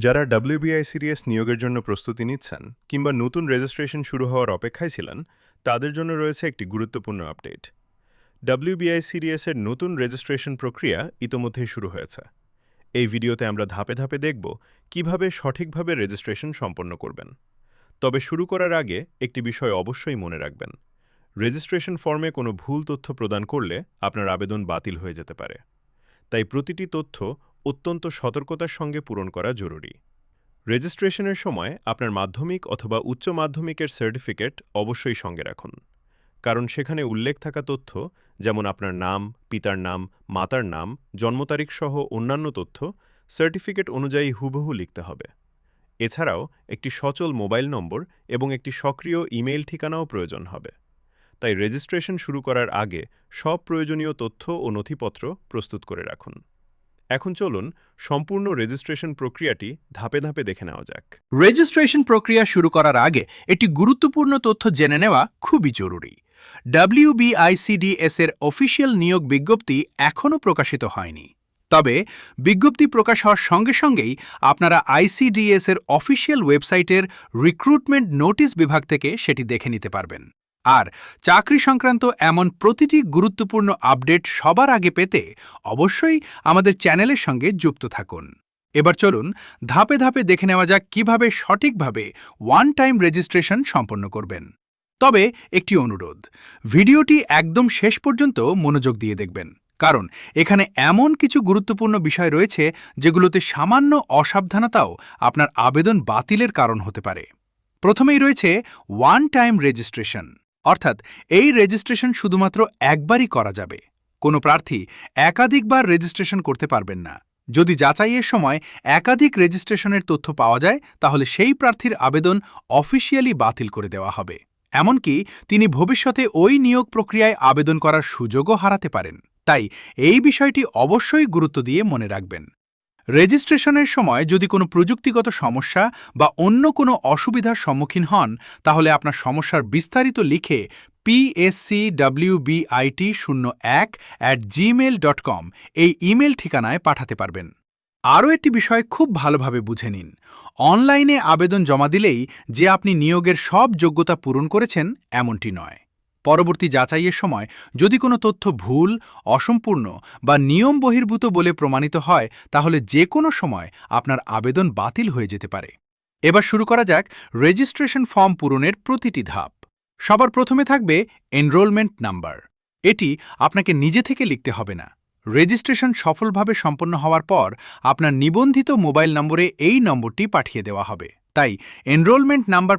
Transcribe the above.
যারা WBICDS নিয়োগের জন্য প্রস্তুতি নিচ্ছেন কিংবা নতুন রেজিস্ট্রেশন শুরু হওয়ার অপেক্ষায় ছিলেন, তাদের জন্য রয়েছে একটি গুরুত্বপূর্ণ আপডেট। WBICDS এর নতুন রেজিস্ট্রেশন প্রক্রিয়া ইতোমধ্যেই শুরু হয়েছে। এই ভিডিওতে আমরা ধাপে ধাপে দেখব কিভাবে সঠিকভাবে রেজিস্ট্রেশন সম্পন্ন করবেন। তবে শুরু করার আগে একটি বিষয় অবশ্যই মনে রাখবেন। রেজিস্ট্রেশন ফর্মে কোনো ভুল তথ্য প্রদান করলে আপনার আবেদন বাতিল হয়ে যেতে পারে। তাই প্রতিটি তথ্য অত্যন্ত সতর্কতার সঙ্গে পূরণ করা জরুরি। রেজিস্ট্রেশনের সময় আপনার মাধ্যমিক অথবা উচ্চ মাধ্যমিকের সার্টিফিকেট অবশ্যই সঙ্গে রাখুন, কারণ সেখানে উল্লেখ থাকা তথ্য যেমন আপনার নাম, পিতার নাম, মাতার নাম, জন্ম তারিখ সহ অন্যান্য তথ্য সার্টিফিকেট অনুযায়ী হুবহু লিখতে হবে। এছাড়াও একটি সচল মোবাইল নম্বর এবং একটি সক্রিয় ইমেইল ঠিকানাও প্রয়োজন হবে। তাই রেজিস্ট্রেশন শুরু করার আগে সব প্রয়োজনীয় তথ্য ও নথিপত্র প্রস্তুত করে রাখুন। এখন চলুন সম্পূর্ণ রেজিস্ট্রেশন প্রক্রিয়াটি ধাপে ধাপে দেখে নেওয়া যাক। রেজিস্ট্রেশন প্রক্রিয়া শুরু করার আগে একটি গুরুত্বপূর্ণ তথ্য জেনে নেওয়া খুবই জরুরি। WBICDS এর অফিসিয়াল নিয়োগ বিজ্ঞপ্তি এখনও প্রকাশিত হয়নি। তবে বিজ্ঞপ্তি প্রকাশ হওয়ার সঙ্গে সঙ্গেই আপনারা ICDS এর অফিসিয়াল ওয়েবসাইটের রিক্রুটমেন্ট নোটিশ বিভাগ থেকে সেটি দেখে নিতে পারবেন। আর চাকরি সংক্রান্ত এমন প্রতিটি গুরুত্বপূর্ণ আপডেট সবার আগে পেতে অবশ্যই আমাদের চ্যানেলের সঙ্গে যুক্ত থাকুন। এবার চলুন ধাপে ধাপে দেখে নেওয়া যাক কিভাবে সঠিকভাবে ওয়ান টাইম রেজিস্ট্রেশন সম্পন্ন করবেন। তবে একটি অনুরোধ, ভিডিওটি একদম শেষ পর্যন্ত মনোযোগ দিয়ে দেখবেন, কারণ এখানে এমন কিছু গুরুত্বপূর্ণ বিষয় রয়েছে যেগুলোতে সামান্য অসাবধানতাও আপনার আবেদন বাতিলের কারণ হতে পারে। প্রথমেই রয়েছে ওয়ান টাইম রেজিস্ট্রেশন, অর্থাৎ এই রেজিস্ট্রেশন শুধুমাত্র একবারই করা যাবে। কোনো প্রার্থী একাধিকবার রেজিস্ট্রেশন করতে পারবেন না। যদি যাচাইয়ের সময় একাধিক রেজিস্ট্রেশনের তথ্য পাওয়া যায়, তাহলে সেই প্রার্থীর আবেদন অফিসিয়ালি বাতিল করে দেওয়া হবে। এমনকি তিনি ভবিষ্যতে ওই নিয়োগ প্রক্রিয়ায় আবেদন করার সুযোগও হারাতে পারেন। তাই এই বিষয়টি অবশ্যই গুরুত্ব দিয়ে মনে রাখবেন। রেজিস্ট্রেশনের সময় যদি কোনো প্রযুক্তিগত সমস্যা বা অন্য কোনো অসুবিধার সম্মুখীন হন, তাহলে আপনার সমস্যার বিস্তারিত লিখে pscwbit01@gmail.com এই ইমেল ঠিকানায় পাঠাতে পারবেন। আরও একটি বিষয় খুব ভালোভাবে বুঝে নিন, অনলাইনে আবেদন জমা দিলেই যে আপনি নিয়োগের সব যোগ্যতা পূরণ করেছেন এমনটি নয়। পরবর্তী যাচাইয়ের সময় যদি কোনো তথ্য ভুল, অসম্পূর্ণ বা নিয়ম বহির্ভূত বলে প্রমাণিত হয়, তাহলে যে কোনো সময় আপনার আবেদন বাতিল হয়ে যেতে পারে। এবার শুরু করা যাক রেজিস্ট্রেশন ফর্ম পূরণের প্রতিটি ধাপ। সবার প্রথমে থাকবে এনরোলমেন্ট নাম্বার। এটি আপনাকে নিজে থেকে লিখতে হবে না। রেজিস্ট্রেশন সফলভাবে সম্পন্ন হওয়ার পর আপনার নিবন্ধিত মোবাইল নম্বরে এই নম্বরটি পাঠিয়ে দেওয়া হবে। তাই এনরোলমেন্ট নাম্বার